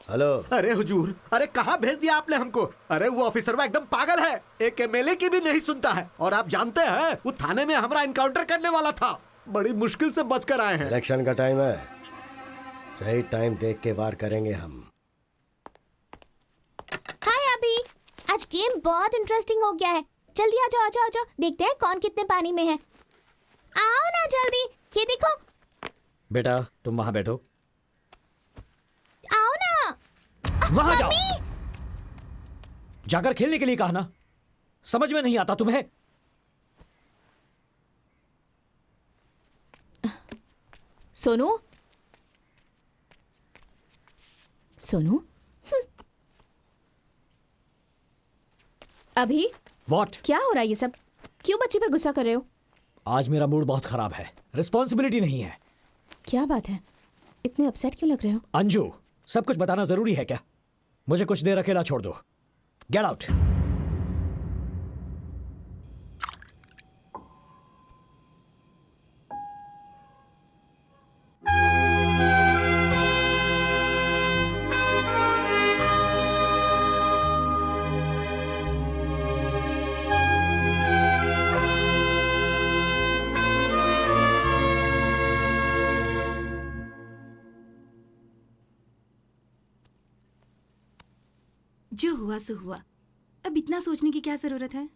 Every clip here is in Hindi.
हेलो। अरे हुजूर, अरे कहाँ भेज दिया आपने हमको? अरे वो ऑफिसर वो एकदम पागल है, एक एमएलए की भी नहीं सुनता है। और आप जानते हैं वो थाने में हमारा इनकाउंटर करने वाला था, बड़ी मुश्किल से बचकर आए हैं। इलेक्शन का टाइम है, सही टाइम देख के वार करेंगे हम। हाय अभी, आज गेम बहुत इंटरेस्टिंग हो गया है। जल्दी आ जाओ आ जाओ आ जाओ, देखते हैं कौन कितने पानी में है। आओ ना जल्दी, ये देखो। बेटा तुम वहां बैठो। आओ ना। वहां जाओ। जाकर खेलने के लिए कहा ना, समझ में नहीं आता तुम्हें? सोनू, सोनू, अभी व्हाट? क्या हो रहा है ये सब? क्यों बच्ची पर गुस्सा कर रहे हो? आज मेरा मूड बहुत खराब है, रिस्पॉन्सिबिलिटी नहीं है। क्या बात है, इतने अपसेट क्यों लग रहे हो? अंजू, सब कुछ बताना जरूरी है क्या? मुझे कुछ देर अकेला छोड़ दो। Get out. जो हुआ सो हुआ, अब इतना सोचने की क्या जरूरत है?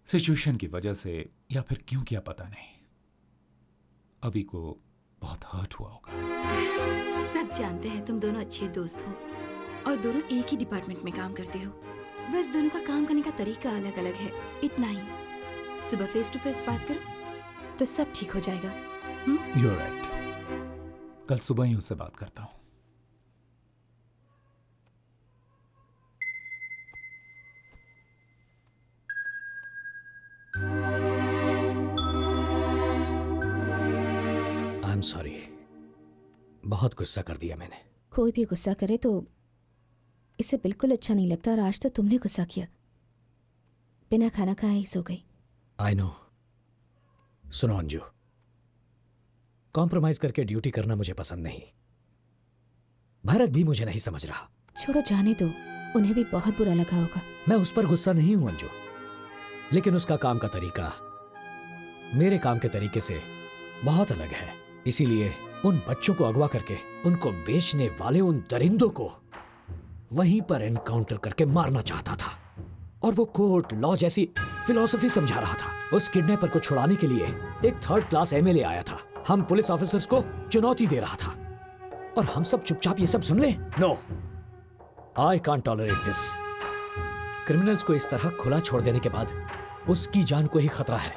सिचुएशन की वजह से या फिर क्यों किया पता नहीं, अभी को बहुत हर्ट हुआ होगा। सब जानते हैं तुम दोनों अच्छे दोस्त हो और दोनों एक ही डिपार्टमेंट में काम करते हो। बस दोनों का काम करने का तरीका अलग अलग है, इतना ही। सुबह फेस टू फेस बात करो तो सब ठीक हो जाएगा। यू आर राइट, कल सुबह ही उससे बात करता हूँ। सॉरी, बहुत गुस्सा कर दिया मैंने। कोई भी गुस्सा करे तो इसे बिल्कुल अच्छा नहीं लगता, और आज तो तुमने गुस्सा किया। बिना खाना खाए ही सो गई। I know. सुनो अंजू, कॉम्प्रोमाइज करके ड्यूटी करना मुझे पसंद नहीं। भरत भी मुझे नहीं समझ रहा। छोड़ो, जाने दो, उन्हें भी बहुत बुरा लगा होगा। मैं उस पर गुस्सा नहीं हूं अंजू, लेकिन उसका काम का तरीका मेरे काम के तरीके से बहुत अलग है। इसीलिए उन बच्चों को अगवा करके उनको बेचने वाले उन दरिंदों को वहीं पर एनकाउंटर करके मारना चाहता था। और वो कोर्ट लॉ जैसी फिलॉसफी समझा रहा था। उस किडनैपर को छुड़ाने के लिए एक थर्ड क्लास एमएलए आया था। हम पुलिस ऑफिसर्स को चुनौती दे रहा था और हम सब चुपचाप ये सब सुन ले? No, I can't tolerate this. Criminals को इस तरह खुला छोड़ देने के बाद उसकी जान को ही खतरा है।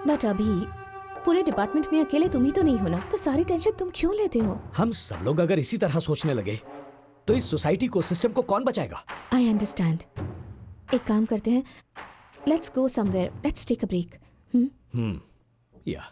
बट अभी पूरे डिपार्टमेंट में अकेले तुम ही तो नहीं हो ना, तो सारी टेंशन तुम क्यों लेते हो? हम सब लोग अगर इसी तरह सोचने लगे तो इस सोसाइटी को, सिस्टम को कौन बचाएगा? I understand. एक काम करते हैं, let's go somewhere, let's take a break. या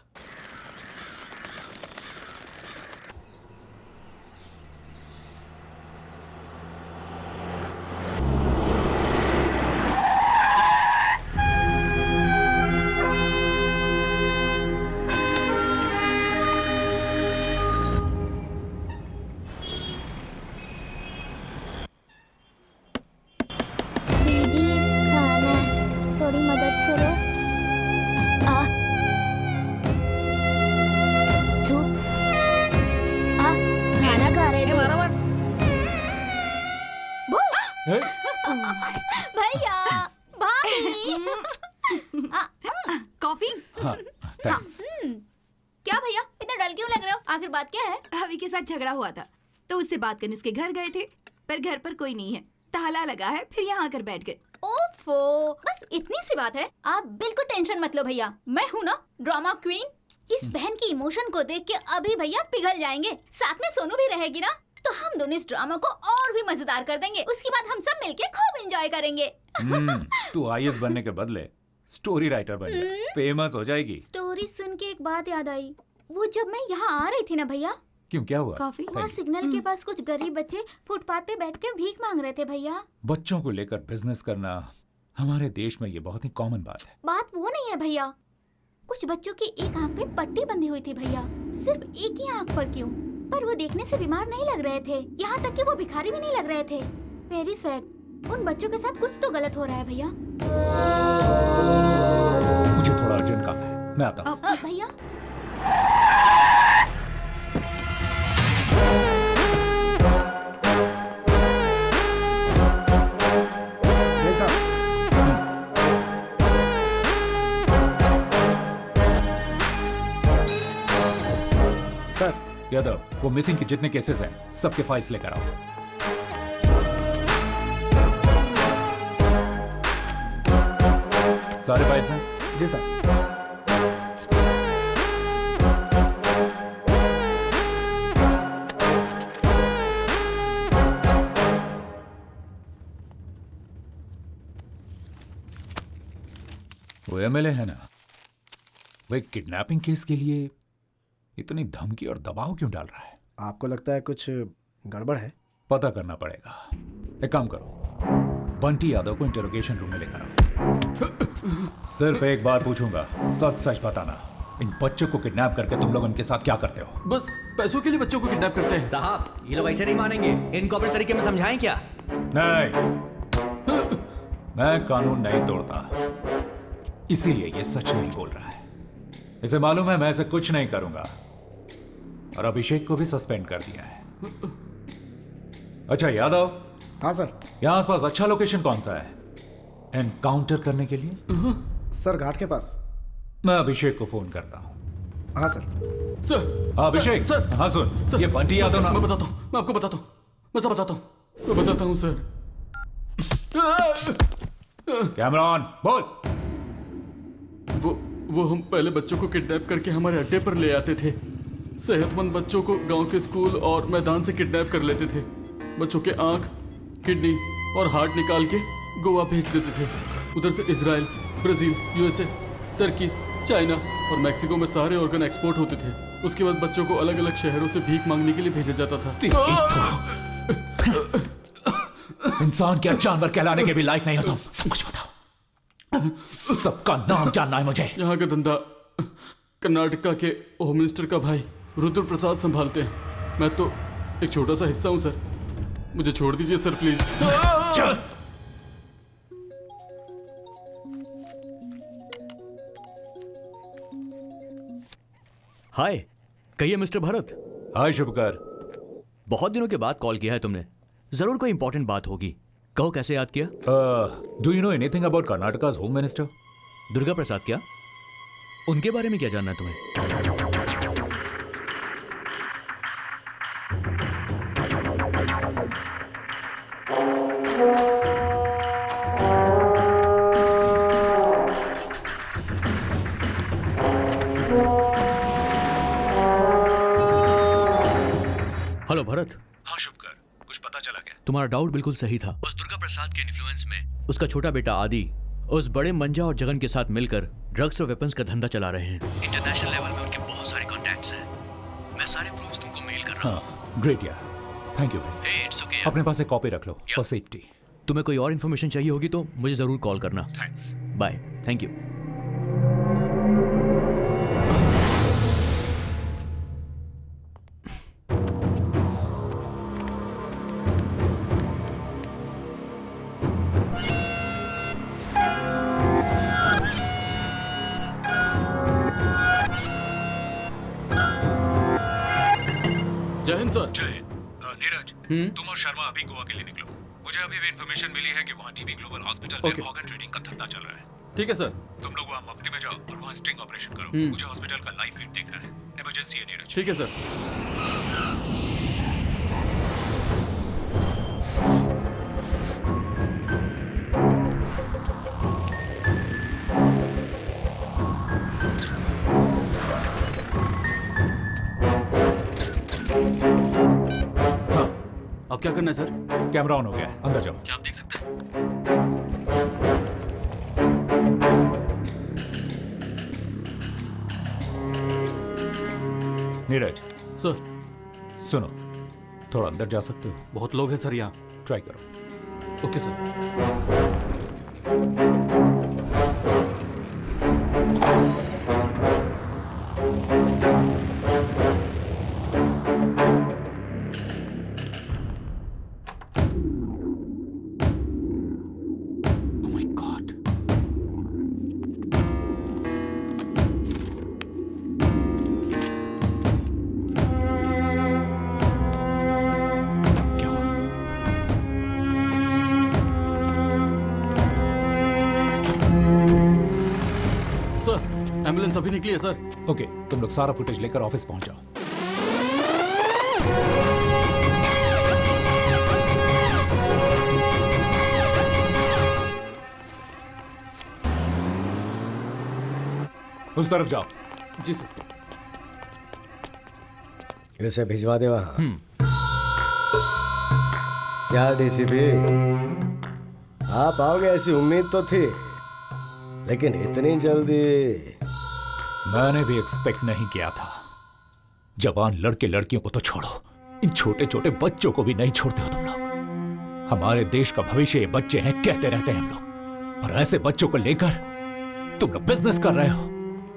भैया, भाभी। कॉफी? हाँ, थैंक्स। क्या भैया इतना डल क्यों लग रहे हो? आखिर बात क्या है? अभी के साथ झगड़ा हुआ था तो उससे बात करने उसके घर गए थे, पर घर पर कोई नहीं है, ताला लगा है, फिर यहाँ आकर बैठ गए। ओफो, बस इतनी सी बात है। आप बिल्कुल टेंशन मत लो भैया, मैं हूँ ना ड्रामा क्वीन। इस बहन की इमोशन को देख के अभी भैया पिघल जाएंगे। साथ में सोनू भी रहेगी ना, तो हम दोनों इस ड्रामा को और भी मजेदार कर देंगे। उसके बाद हम सब मिलके खूब एंजॉय करेंगे। तू आईएएस बनने के बदले स्टोरी राइटर बन जा, फेमस हो जाएगी। स्टोरी सुन के एक बात याद आई, वो जब मैं यहाँ आ रही थी ना भैया। क्यों, क्या हुआ? कॉफी? वहाँ सिग्नल के पास कुछ गरीब बच्चे फुटपाथ पे बैठ के भीख मांग रहे थे भैया। बच्चों को लेकर बिजनेस करना हमारे देश में ये बहुत ही कॉमन बात है। बात वो नहीं है भैया, कुछ बच्चों की एक आंख पे पट्टी बंधी हुई थी भैया। सिर्फ एक ही आंख पर क्यों पर वो देखने से बीमार नहीं लग रहे थे, यहाँ तक कि वो भिखारी भी नहीं लग रहे थे। Very sad. उन बच्चों के साथ कुछ तो गलत हो रहा है भैया। मुझे थोड़ा अर्जेंट काम है, मैं आता हूँ। भैया सर यादव, वो मिसिंग के जितने केसेस हैं सबके फाइल्स लेकर आओ। सारे फाइल्स हैं? जी सर। वो एमएलए है ना, वो एक किडनैपिंग केस के लिए इतनी धमकी और दबाव क्यों डाल रहा है? आपको लगता है कुछ गड़बड़ है? पता करना पड़ेगा। एक काम करो, बंटी यादव को इंटरोगेशन रूम में लेकर आओ। सिर्फ एक बार पूछूंगा, सच सच बताना, इन बच्चों को किडनैप करके तुम लोग उनके साथ क्या करते हो? बस पैसों के लिए बच्चों को किडनैप करते हैं। साहब, ये लोग ऐसे नहीं मानेंगे। इनको अपने तरीके में समझाएं क्या? नहीं, मैं कानून नहीं तोड़ता, इसीलिए ये सच नहीं बोल रहा है। इसे मालूम है मैं ऐसे कुछ नहीं करूंगा, और अभिषेक को भी सस्पेंड कर दिया है। अच्छा यादव। हाँ सर। यहाँ आसपास अच्छा लोकेशन कौन सा है एनकाउंटर करने के लिए? सर घाट के पास। मैं अभिषेक को फोन करता हूँ। हाँ सर। सर हाँ अभिषेक। सर, हाँ सुन सर, ये बंटी यादव ना। मैं बताता हूँ, मैं आपको बताता हूँ, मैं सब बताता हूँ, मैं बताता हूँ सर। कैमरॉन बोल। वो हम पहले बच्चों को किडनैप करके हमारे अड्डे पर ले आते थे। सेहतमंद बच्चों को गांव के स्कूल और मैदान से किडनैप कर लेते थे। बच्चों के आंख, किडनी और हार्ट निकाल के गोवा भेज देते थे। उधर से इजराइल, ब्राजील, यूएसए, तुर्की, चाइना और मैक्सिको में सारे ऑर्गन एक्सपोर्ट होते थे। उसके बाद बच्चों को अलग अलग शहरों से भीख मांगने के लिए भेजा जाता था। इंसान क्या जानवर कहलाने के भी लायक नहीं हो तुम। सब कुछ बताओ, सबका नाम जानना है मुझे। यहाँ का धंधा कर्नाटका के होम मिनिस्टर का भाई रुद्र प्रसाद संभालते हैं। मैं तो एक छोटा सा हिस्सा हूँ सर, मुझे छोड़ दीजिए सर प्लीज। चल। हाय, कहिए मिस्टर भरत। हाय शुभकर। बहुत दिनों के बाद कॉल किया है तुमने, जरूर कोई इंपॉर्टेंट बात होगी। कहो कैसे याद किया? Do you know anything about Karnataka's home minister? Durga Prasad क्या? उनके बारे में क्या जानना है तुम्हें? हेलो भरत। हाँ शुभकर, कुछ पता चला क्या? तुम्हारा डाउट बिल्कुल सही था। उस दुर्गा प्रसाद के इन्फ्लुएंस में उसका छोटा बेटा आदि उस बड़े मंजा और जगन के साथ मिलकर ड्रग्स और वेपन्स का धंधा चला रहे हैं। इंटरनेशनल लेवल में उनके बहुत सारे कॉन्टैक्ट्स हैं। मैं सारे प्रूफ्स तुमको मेल कर रहा हूँ। हाँ ग्रेट यार, थैंक यू भाई। Hey, it's okay, अपने पास एक कॉपी रख लो फॉर सेफ्टी। तुम्हें कोई और इन्फॉर्मेशन चाहिए होगी तो मुझे जरूर कॉल करना। थैंक्स। बाय। Thank you. जय हिंद सर। जय हिंद। नीरज, तुम और शर्मा अभी गोवा के लिए निकलो। मुझे अभी भी इन्फॉर्मेशन मिली है कि वहाँ टीबी ग्लोबल हॉस्पिटल में Okay. ऑर्गन ट्रेडिंग का धंधा चल रहा है। ठीक है सर। तुम लोग वहाँ मुफ्ती में जाओ और वहाँ स्टिंग ऑपरेशन करो। मुझे हॉस्पिटल का लाइव फीड देखना है। इमरजेंसी है नीरज। ठीक है सर। हाँ, अब क्या करना है सर? कैमरा ऑन हो गया है, अंदर जाओ। क्या आप देख सकते हैं? नीरज सर, सुनो, थोड़ा अंदर जा सकते हो? बहुत लोग हैं सर यहाँ। ट्राई करो। Okay sir. अभी निकली है सर। ओके, तुम लोग सारा फुटेज लेकर ऑफिस पहुंच जाओ। उस तरफ जाओ। जी सर। इसे भिजवा दे वहां। क्या डीसीपी, आप आओगे ऐसी उम्मीद तो थी, लेकिन इतनी जल्दी? मैंने भी एक्सपेक्ट नहीं किया था। जवान लड़के लड़कियों को तो छोड़ो, इन छोटे छोटे बच्चों को भी नहीं छोड़ते हो तुम लोग। हमारे देश का भविष्य ये बच्चे हैं, कहते रहते हैं हम लोग, और ऐसे बच्चों को लेकर तुम लोग बिजनेस कर रहे हो।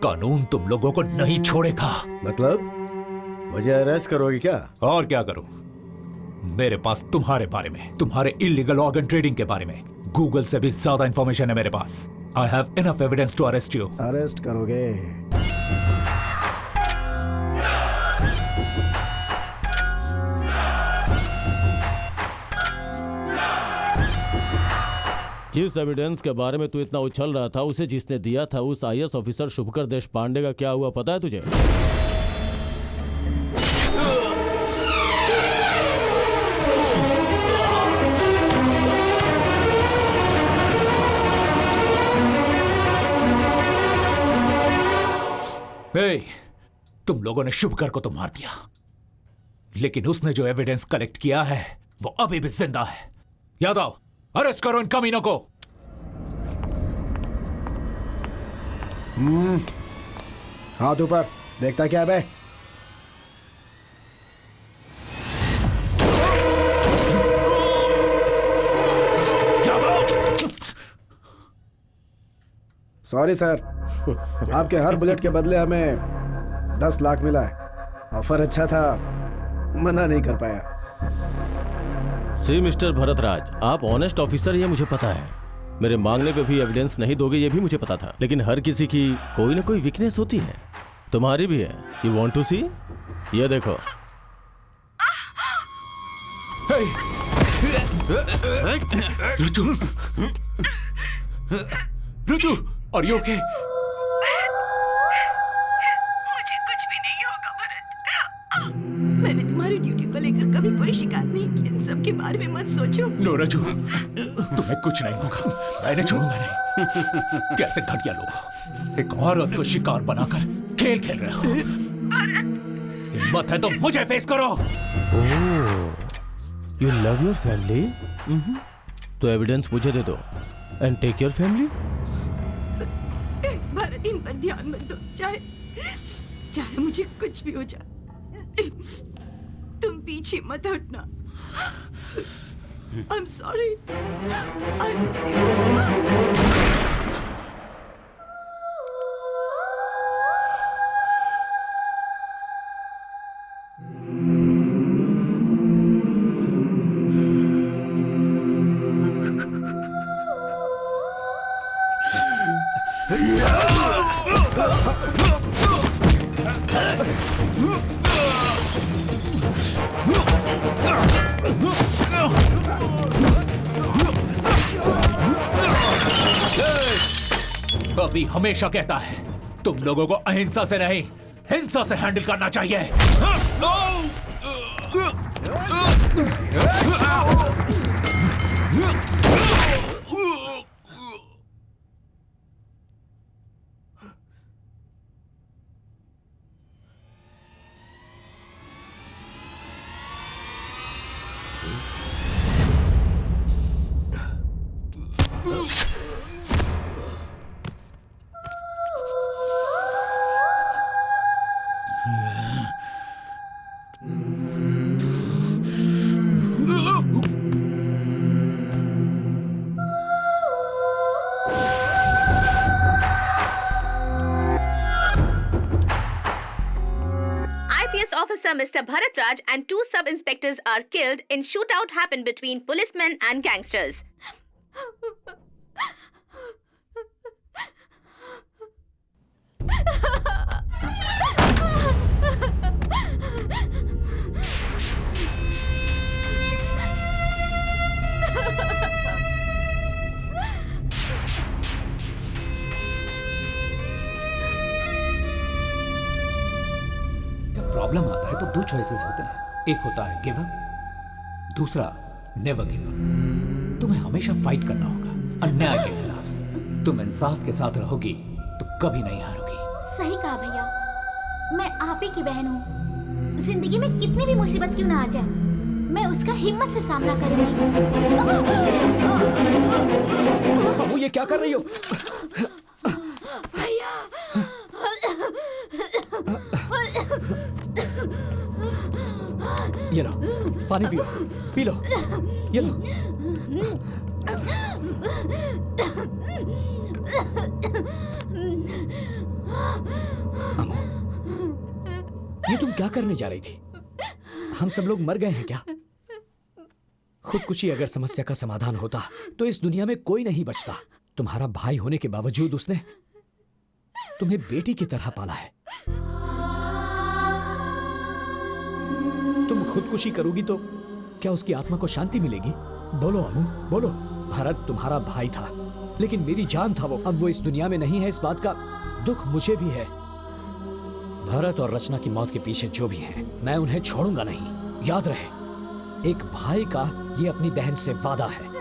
कानून तुम लोगों को नहीं छोड़ेगा। मतलब मुझे अरेस्ट करोगे क्या? और क्या करूं? मेरे पास तुम्हारे बारे में, तुम्हारे इलीगल ऑर्गन ट्रेडिंग के बारे में गूगल से भी ज्यादा इंफॉर्मेशन है मेरे पास। I have enough evidence to arrest you. Arrest करोगे? जिस एविडेंस के बारे में तू इतना उछल रहा था, उसे जिसने दिया था उस आईएएस ऑफिसर शुभकर देश पांडे का क्या हुआ पता है तुझे? हे, तुम लोगों ने शुभकर को तो मार दिया, लेकिन उसने जो एविडेंस कलेक्ट किया है वो अभी भी जिंदा है। यादव, अरेस्ट करो इन कमीनों को। हाथ ऊपर, देखता क्या बे? सॉरी सर, आपके हर बुलेट के बदले हमें 10 लाख मिला है। ऑफर अच्छा था, मना नहीं कर पाया। सी मिस्टर भरतराज, आप ऑनेस्ट ऑफिसर ये मुझे पता है। मेरे मांगने पे भी एविडेंस नहीं दोगे ये भी मुझे पता था, लेकिन हर किसी की कोई ना कोई वीकनेस होती है, तुम्हारी भी है। यू वांट टू सी? ये देखो। रुचु, आर यू ओके? मुझे कुछ भी नहीं होगा भरत। मैंने तुम्हारी ड्यूटी को लेकर कभी कोई शिकायत नहीं की। इन सब के बारे में मत सोचो। नो रजू, तुम्हें कुछ नहीं होगा, मैंने छोड़ूंगा नहीं। कैसे घटिया लोग हो, एक औरत को शिकार बनाकर खेल खेल रहे हो। हिम्मत है तो मुझे फेस करो। You love your family? तो एविडेंस मुझे दे दो and take your family. Bharat, इन पर ध्यान मत दो, चाहे मुझे कुछ भी हो जाए। तुम पीछे मत हटना। I'm sorry. I miss you. अभी हमेशा कहता है तुम लोगों को अहिंसा से नहीं हिंसा से हैंडल करना चाहिए। Officer Mr. Bharat Raj and 2 sub-inspectors are killed in shootout happened between policemen and gangsters. Phases होते हैं। एक होता है गिव अप, दूसरा नेवर गिव अप। तुम्हें हमेशा फाइट करना होगा अन्याय के खिलाफ। तुम इंसाफ के साथ रहोगी तो कभी नहीं हारोगी। सही कहा भैया, मैं आप ही की बहन हूँ। जिंदगी में कितनी भी मुसीबत क्यों ना आ जाए, मैं उसका हिम्मत से सामना करूंगी। अम्मू ये क्या कर रही हो? भैया ये लो पानी पियो, पी लो, ये लो। अम्मू ये तुम क्या करने जा रही थी? हम सब लोग मर गए हैं क्या? खुदकुशी अगर समस्या का समाधान होता तो इस दुनिया में कोई नहीं बचता। तुम्हारा भाई होने के बावजूद उसने तुम्हें बेटी की तरह पाला है। तुम खुदकुशी करोगी तो क्या उसकी आत्मा को शांति मिलेगी? बोलो अम्मू, बोलो। भरत तुम्हारा भाई था, लेकिन मेरी जान था वो। अब वो इस दुनिया में नहीं है, इस बात का दुख मुझे भी है। भरत और रचना की मौत के पीछे जो भी है, मैं उन्हें छोड़ूंगा नहीं। याद रहे, एक भाई का ये अपनी बहन से वादा है।